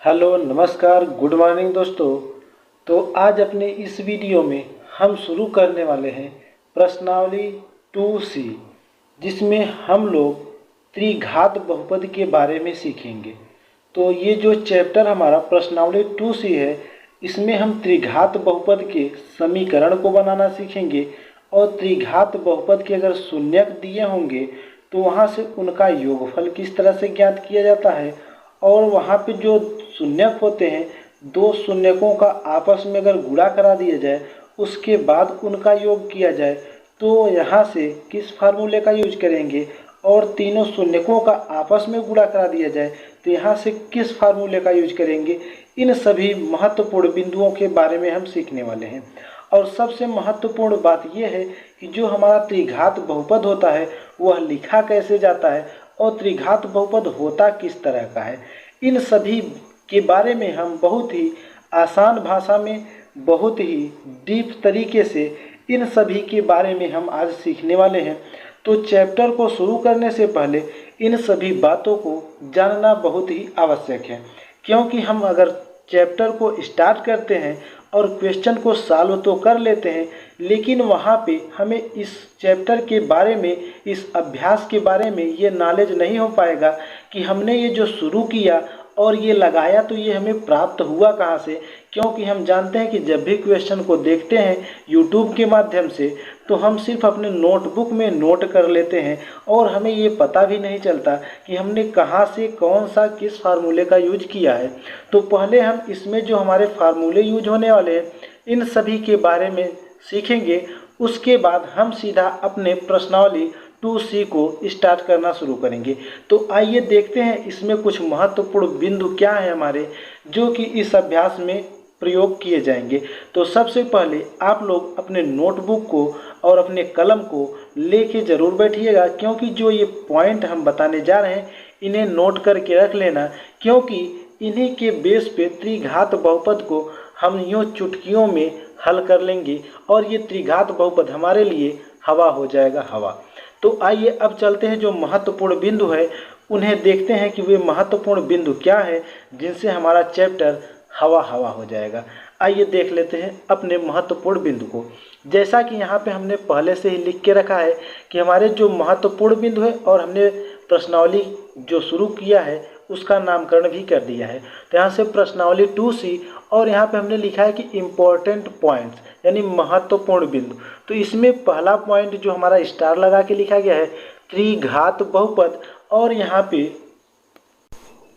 Hello नमस्कार good morning दोस्तों। तो आज अपने इस वीडियो में हम शुरू करने वाले हैं प्रश्नावली 2C, जिसमें हम लोग त्रिघात बहुपद के बारे में सीखेंगे। तो ये जो चैप्टर हमारा प्रश्नावली 2C है, इसमें हम त्रिघात बहुपद के समीकरण को बनाना सीखेंगे और त्रिघात बहुपद के अगर शून्यक दिए होंगे तो वहाँ से उनका योगफल किस तरह से ज्ञात किया जाता है, और वहाँ पे जो शून्यक होते हैं, दो शून्यकों का आपस में अगर गुणा करा दिया जाए उसके बाद उनका योग किया जाए तो यहाँ से किस फार्मूले का यूज करेंगे, और तीनों शून्यकों का आपस में गुणा करा दिया जाए तो यहाँ से किस फार्मूले का यूज करेंगे। इन सभी महत्वपूर्ण बिंदुओं के बारे में हम सीखने वाले हैं। और सबसे महत्वपूर्ण बात यह है कि जो हमारा त्रिघात बहुपद होता है वह लिखा कैसे जाता है और त्रिघात बहुपद होता किस तरह का है। इन सभी के बारे में हम बहुत ही आसान भाषा में, बहुत ही डीप तरीके से इन सभी के बारे में हम आज सीखने वाले हैं। तो चैप्टर को शुरू करने से पहले इन सभी बातों को जानना बहुत ही आवश्यक है, क्योंकि हम अगर चैप्टर को स्टार्ट करते हैं और क्वेश्चन को सॉल्व तो कर लेते हैं, लेकिन वहाँ पे हमें इस चैप्टर के बारे में, इस अभ्यास के बारे में ये नॉलेज नहीं हो पाएगा कि हमने ये जो शुरू किया और ये लगाया तो ये हमें प्राप्त हुआ कहाँ से। क्योंकि हम जानते हैं कि जब भी क्वेश्चन को देखते हैं यूट्यूब के माध्यम से तो हम सिर्फ अपने नोटबुक में नोट कर लेते हैं और हमें ये पता भी नहीं चलता कि हमने कहाँ से कौन सा किस फार्मूले का यूज किया है। तो पहले हम इसमें जो हमारे फार्मूले यूज होने वाले हैं इन सभी के बारे में सीखेंगे। उसके बाद हम सीधा अपने प्रश्नावली 2C को स्टार्ट करना शुरू करेंगे। तो आइए देखते हैं इसमें कुछ महत्वपूर्ण बिंदु क्या है हमारे, जो कि इस अभ्यास में प्रयोग किए जाएंगे। तो सबसे पहले आप लोग अपने नोटबुक को और अपने कलम को लेके ज़रूर बैठिएगा, क्योंकि जो ये पॉइंट हम बताने जा रहे हैं इन्हें नोट करके रख लेना, क्योंकि इन्हीं के बेस पे त्रिघात बहुपद को हम यूँ चुटकियों में हल कर लेंगे और ये त्रिघात बहुपद हमारे लिए हवा हो जाएगा, हवा। तो आइए अब चलते हैं, जो महत्वपूर्ण बिंदु है उन्हें देखते हैं कि वे महत्वपूर्ण बिंदु क्या है जिनसे हमारा चैप्टर हवा हवा हो जाएगा। आइए देख लेते हैं अपने महत्वपूर्ण बिंदु को। जैसा कि यहाँ पे हमने पहले से ही लिख के रखा है कि हमारे जो महत्वपूर्ण बिंदु है, और हमने प्रश्नावली जो शुरू किया है उसका नामकरण भी कर दिया है। तो यहाँ से प्रश्नावली 2C, और यहाँ पे हमने लिखा है कि इम्पोर्टेंट पॉइंट्स यानी महत्वपूर्ण बिंदु। तो इसमें पहला पॉइंट जो हमारा स्टार लगा के लिखा गया है त्रिघात बहुपद, और यहाँ पे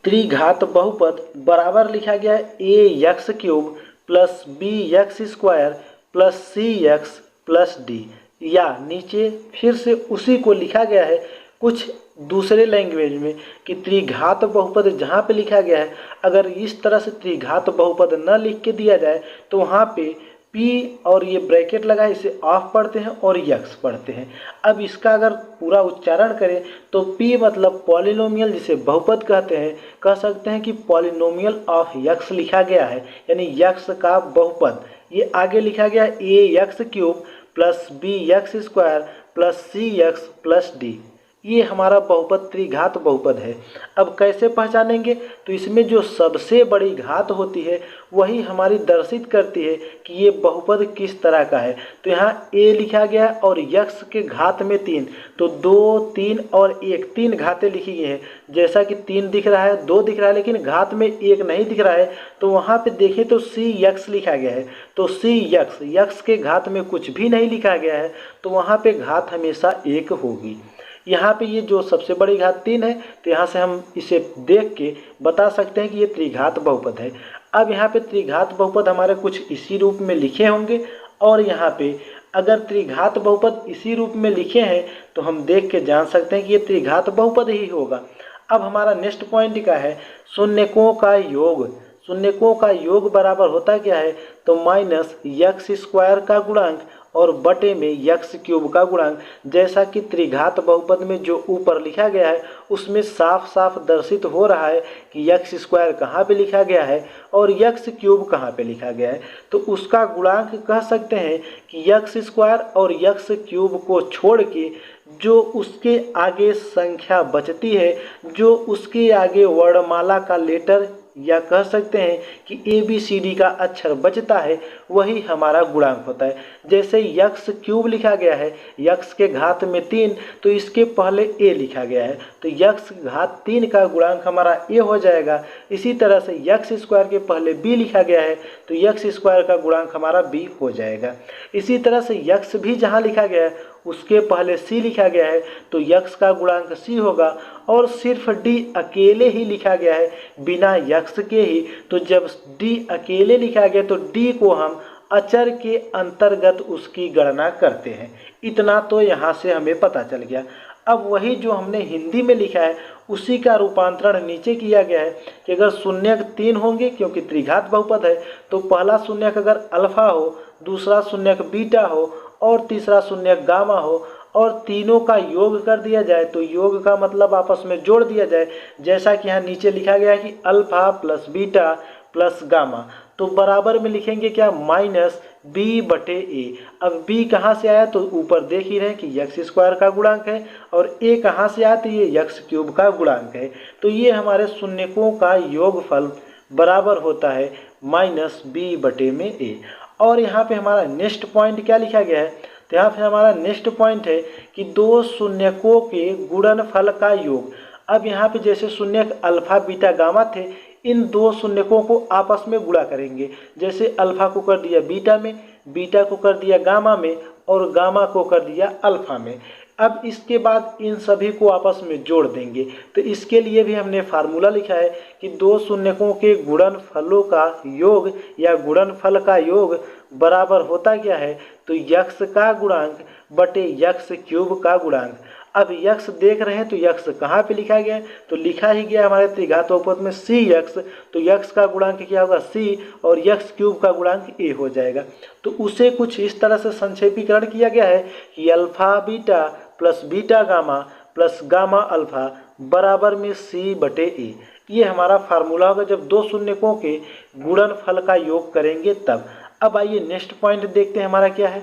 त्रिघात बहुपद बराबर लिखा गया है ax³ plus bx² plus cx plus d, या नीचे फिर से उसी को लिखा गया है कुछ दूसरे लैंग्वेज में कि त्रिघात बहुपद जहाँ पे लिखा गया है, अगर इस तरह से त्रिघात बहुपद न लिख के दिया जाए तो वहाँ पे p और ये ब्रैकेट लगा है, इसे ऑफ पढ़ते हैं और यक्स पढ़ते हैं। अब इसका अगर पूरा उच्चारण करें तो p मतलब पॉलिनोमियल, जिसे बहुपद कहते हैं, कह सकते हैं कि पॉलिनोमियल ऑफ यक्स लिखा गया है, यानी यक्स का बहुपद। ये आगे लिखा गया है ax³ plus bx² plus cx plus d, ये हमारा बहुपद त्रिघात बहुपद है। अब कैसे पहचानेंगे, तो इसमें जो सबसे बड़ी घात होती है वही हमारी दर्शित करती है कि ये बहुपद किस तरह का है। तो यहाँ a लिखा गया है और यक्स के घात में 3, तो 2, 3 और 1, 3 घातें लिखी गई हैं। जैसा कि 3 दिख रहा है, 2 दिख रहा है, लेकिन घात में 1 नहीं दिख रहा है, तो वहाँ पे देखें तो cx लिखा गया है। तो cx, यक्स के घात में कुछ भी नहीं लिखा गया है, तो वहाँ पे घात हमेशा 1 होगी। यहाँ पे ये जो सबसे बड़ी घात 3 है, तो यहाँ से हम इसे देख के बता सकते हैं कि ये त्रिघात बहुपद है। अब यहाँ पे त्रिघात बहुपद हमारे कुछ इसी रूप में लिखे होंगे, और यहाँ पे अगर त्रिघात बहुपद इसी रूप में लिखे हैं तो हम देख के जान सकते हैं कि ये त्रिघात बहुपद ही होगा। अब हमारा नेक्स्ट पॉइंट क्या है, शून्यकों का योग। शून्यकों का योग बराबर होता क्या है, तो -x² का गुणांक और बटे में x³ का गुणांक। जैसा कि त्रिघात बहुपद में जो ऊपर लिखा गया है उसमें साफ साफ दर्शित हो रहा है कि x² कहाँ पे लिखा गया है और x³ कहाँ पे लिखा गया है, तो उसका गुणांक कह सकते हैं कि x² और x³ को छोड़ के जो उसके आगे संख्या बचती है, जो उसके आगे वर्णमाला का लेटर या कह सकते हैं कि ABCD का अक्षर बचता है वही हमारा गुणांक होता है। जैसे यक्स क्यूब लिखा गया है, यक्स के घात में 3, तो इसके पहले a लिखा गया है, तो यक्स घात 3 का गुणांक हमारा a हो जाएगा। इसी तरह से यक्स स्क्वायर के पहले b लिखा गया है, तो यक्स स्क्वायर का गुणांक हमारा b हो जाएगा। इसी तरह से यक्स भी जहाँ लिखा गया है उसके पहले c लिखा गया है, तो यक्स का गुणांक c होगा। और सिर्फ d अकेले ही लिखा गया है बिना यक्स के ही, तो जब d अकेले लिखा गया तो d को हम अचर के अंतर्गत उसकी गणना करते हैं। इतना तो यहाँ से हमें पता चल गया। अब वही जो हमने हिंदी में लिखा है उसी का रूपांतरण नीचे किया गया है कि अगर शून्यक 3 होंगे, क्योंकि त्रिघात बहुपद है, तो पहला शून्यक अगर अल्फा हो, दूसरा शून्यक बीटा हो और तीसरा शून्यक गामा हो और तीनों का योग कर दिया जाए, तो योग का मतलब आपस में जोड़ दिया जाए, जैसा कि यहाँ नीचे लिखा गया है कि alpha plus beta plus gamma, तो बराबर में लिखेंगे क्या, माइनस b/a। अब b कहाँ से आया, तो ऊपर देख ही रहे हैं कि यक्स स्क्वायर का गुणांक है, और a कहाँ से आया, तो ये यक्स क्यूब का गुणांक है। तो ये हमारे शून्यकों का योगफल बराबर होता है माइनस b/a। और यहाँ पे हमारा नेक्स्ट पॉइंट क्या लिखा गया है, तो यहाँ पे हमारा नेक्स्ट पॉइंट है कि दो शून्यकों के गुणनफल का योग। अब यहाँ पे जैसे शून्यक अल्फा बीटा गामा थे, इन दो शून्यकों को आपस में गुणा करेंगे। जैसे अल्फा को कर दिया बीटा में, बीटा को कर दिया गामा में और गामा को कर दिया अल्फा में। अब इसके बाद इन सभी को आपस में जोड़ देंगे। तो इसके लिए भी हमने फार्मूला लिखा है कि दो शून्यकों के गुणनफलों का योग या गुणनफल का योग बराबर होता क्या है, तो यक्स का गुणांक बटे यक्स क्यूब का गुणांक। अब यक्स देख रहे हैं तो यक्स कहाँ पे लिखा गया है, तो लिखा ही गया हमारे त्रिघात बहुपद में सी यक्स, तो यक्स का गुणांक क्या होगा सी और यक्स क्यूब का गुणांक ए हो जाएगा। तो उसे कुछ इस तरह से संक्षेपीकरण किया गया है कि alpha beta plus beta gamma plus gamma alpha बराबर में c/a। ये हमारा फार्मूला होगा जब दो शून्यकों के गुणनफल का योग करेंगे तब। अब आइए नेक्स्ट पॉइंट देखते हैं हमारा क्या है।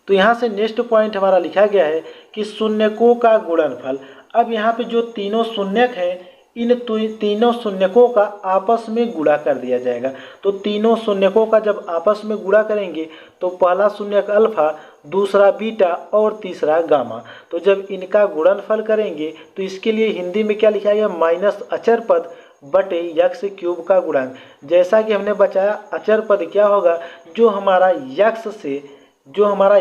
तो यहाँ से नेक्स्ट पॉइंट हमारा लिखा गया है कि शून्यकों का गुणनफल। अब यहाँ पे जो तीनों शून्यक हैं, इन तीनों शून्यकों का आपस में गुणा कर दिया जाएगा। तो तीनों शून्यकों का जब आपस में गुणा करेंगे तो पहला शून्यक अल्फा, दूसरा बीटा और तीसरा गामा। तो जब इनका गुणनफल करेंगे तो इसके लिए हिंदी में क्या लिखा गया, माइनस अचर पद बटे यक्स क्यूब का गुणांक। जैसा कि हमने बताया अचर पद क्या होगा, जो हमारा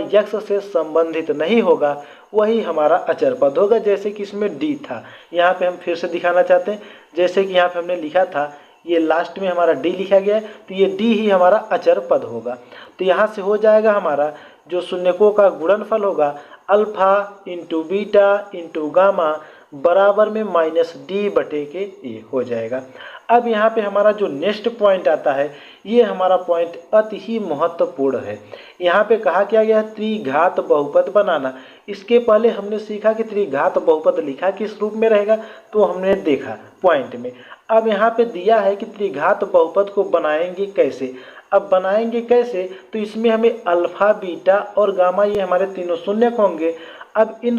यक्स से संबंधित नहीं होगा वही हमारा अचर पद होगा। जैसे कि इसमें डी था, यहाँ पे हम फिर से दिखाना चाहते हैं, जैसे कि यहाँ पे हमने लिखा था, ये लास्ट में हमारा डी लिखा गया है, तो ये डी ही हमारा अचर पद होगा। तो यहाँ से हो जाएगा हमारा जो शून्यकों का गुणनफल होगा alpha into beta into gamma बराबर में माइनस d/a हो जाएगा। अब यहाँ पे हमारा जो नेक्स्ट पॉइंट आता है, ये हमारा पॉइंट अति ही महत्वपूर्ण है। यहाँ पे कहा क्या गया है, त्रिघात बहुपद बनाना। इसके पहले हमने सीखा कि त्रिघात बहुपद लिखा किस रूप में रहेगा, तो हमने देखा पॉइंट में। अब यहाँ पे दिया है कि त्रिघात बहुपद को बनाएंगे कैसे। अब बनाएंगे कैसे, तो इसमें हमें अल्फा बीटा और गामा ये हमारे तीनों शून्यक होंगे। अब इन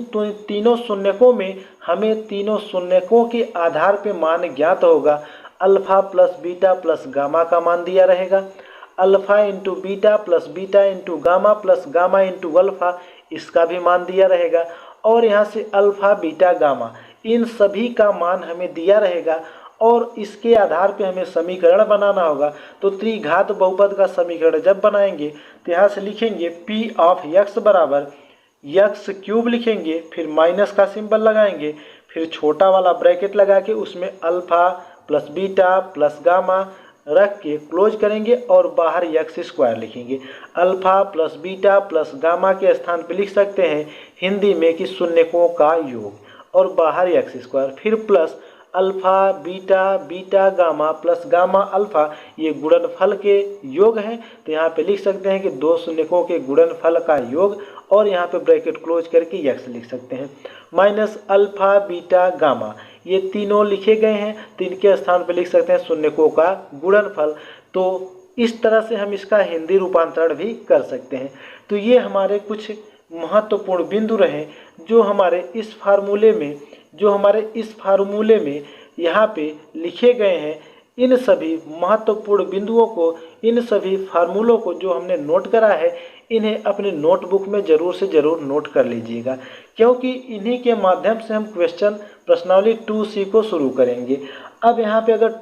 तीनों शून्यकों में हमें तीनों शून्यकों के आधार पे मान ज्ञात होगा। Alpha plus beta plus gamma का मान दिया रहेगा, alpha into beta plus beta into gamma plus gamma into alpha, इसका भी मान दिया रहेगा। और यहाँ से अल्फा बीटा गामा इन सभी का मान हमें दिया रहेगा और इसके आधार पे हमें समीकरण बनाना होगा। तो त्रिघात बहुपद का समीकरण जब बनाएंगे तो यहाँ से लिखेंगे p ऑफ x बराबर यक्स क्यूब लिखेंगे, फिर माइनस का सिंबल लगाएंगे, फिर छोटा वाला ब्रैकेट लगा के उसमें alpha plus beta plus gamma रख के क्लोज करेंगे और बाहर यक्स स्क्वायर लिखेंगे। Alpha plus beta plus gamma के स्थान पे लिख सकते हैं हिंदी में कि शून्यकों का योग और बाहर यक्स स्क्वायर, फिर plus alpha beta beta gamma plus gamma alpha, ये गुणनफल के योग हैं। तो यहाँ पे लिख सकते हैं कि दो शून्यकों के गुणनफल का योग और यहाँ पे ब्रैकेट क्लोज करके यक्स लिख सकते हैं, माइनस अल्फा बीटा गामा, ये तीनों लिखे गए हैं। तो इनके स्थान पे लिख सकते हैं शून्यकों का गुणनफल। तो इस तरह से हम इसका हिंदी रूपांतरण भी कर सकते हैं। तो ये हमारे कुछ महत्वपूर्ण बिंदु रहे जो हमारे इस फार्मूले में यहाँ पे लिखे गए हैं, इन सभी महत्वपूर्ण बिंदुओं को, इन सभी फार्मूलों को जो हमने नोट करा है, इन्हें अपने नोटबुक में ज़रूर से ज़रूर नोट कर लीजिएगा, क्योंकि इन्हीं के माध्यम से हम क्वेश्चन प्रश्नावली 2C को शुरू करेंगे। अब यहाँ पे अगर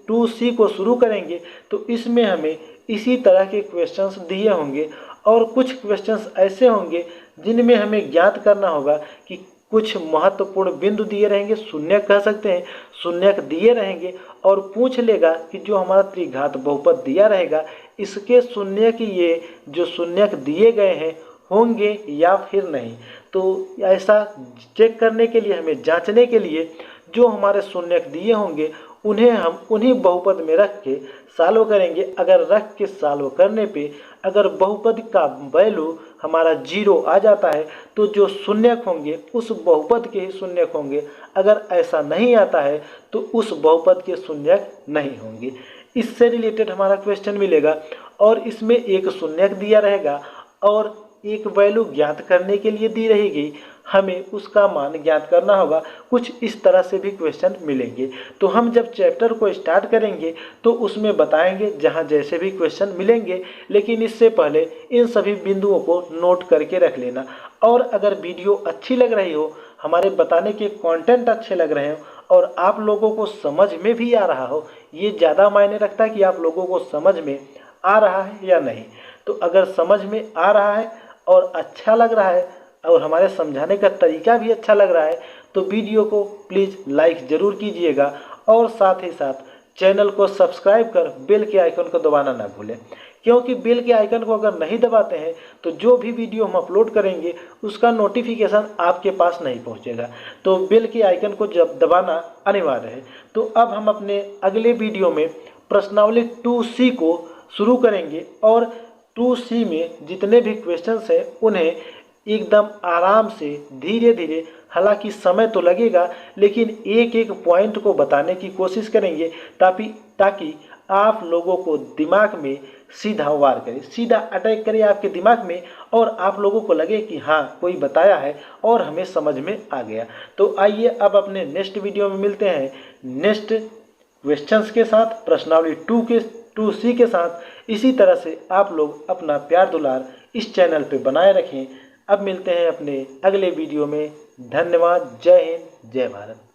2C को शुरू करेंगे तो इसमें हमें इसी तरह के क्वेश्चंस दिए होंगे और कुछ क्वेश्चंस ऐसे होंगे जिनमें हमें ज्ञात करना होगा कि कुछ महत्वपूर्ण बिंदु दिए रहेंगे, शून्यक कह सकते हैं, शून्यक दिए रहेंगे और पूछ लेगा कि जो हमारा त्रिघात बहुपद दिया रहेगा इसके शून्यक ये जो शून्यक दिए गए हैं होंगे या फिर नहीं। तो ऐसा चेक करने के लिए, हमें जांचने के लिए जो हमारे शून्यक दिए होंगे उन्हें हम उन्हीं बहुपद में रख के सॉल्व करेंगे। अगर रख के सॉल्व करने पे अगर बहुपद का वैल्यू हमारा 0 आ जाता है तो जो शून्यक होंगे उस बहुपद के ही शून्यक होंगे, अगर ऐसा नहीं आता है तो उस बहुपद के शून्यक नहीं होंगे। इससे रिलेटेड हमारा क्वेश्चन मिलेगा और इसमें एक शून्यक दिया रहेगा और एक वैल्यू ज्ञात करने के लिए दी रहेगी, हमें उसका मान ज्ञात करना होगा। कुछ इस तरह से भी क्वेश्चन मिलेंगे। तो हम जब चैप्टर को स्टार्ट करेंगे तो उसमें बताएंगे जहां जैसे भी क्वेश्चन मिलेंगे, लेकिन इससे पहले इन सभी बिंदुओं को नोट करके रख लेना। और अगर वीडियो अच्छी लग रही हो, हमारे बताने के कंटेंट अच्छे लग रहे हो और आप लोगों को समझ में भी आ रहा हो, ये ज़्यादा मायने रखता है कि आप लोगों को समझ में आ रहा है या नहीं। तो अगर समझ में आ रहा है और अच्छा लग रहा है और हमारे समझाने का तरीका भी अच्छा लग रहा है तो वीडियो को प्लीज़ लाइक ज़रूर कीजिएगा और साथ ही साथ चैनल को सब्सक्राइब कर बेल के आइकन को दबाना ना भूलें, क्योंकि बेल के आइकन को अगर नहीं दबाते हैं तो जो भी वीडियो हम अपलोड करेंगे उसका नोटिफिकेशन आपके पास नहीं पहुंचेगा। तो बेल के आइकन को जब दबाना अनिवार्य है। तो अब हम अपने अगले वीडियो में प्रश्नावली 2C को शुरू करेंगे और 2C में जितने भी क्वेश्चंस हैं उन्हें एकदम आराम से धीरे धीरे, हालांकि समय तो लगेगा लेकिन एक एक पॉइंट को बताने की कोशिश करेंगे ताकि आप लोगों को दिमाग में सीधा वार करे, सीधा अटैक करे आपके दिमाग में और आप लोगों को लगे कि हाँ कोई बताया है और हमें समझ में आ गया। तो आइए अब अपने नेक्स्ट वीडियो में मिलते हैं नेक्स्ट क्वेश्चंस के साथ, प्रश्नावली 2C के साथ। इसी तरह से आप लोग अपना प्यार दुलार इस चैनल पे बनाए रखें। अब मिलते हैं अपने अगले वीडियो में। धन्यवाद। जय हिंद, जय भारत।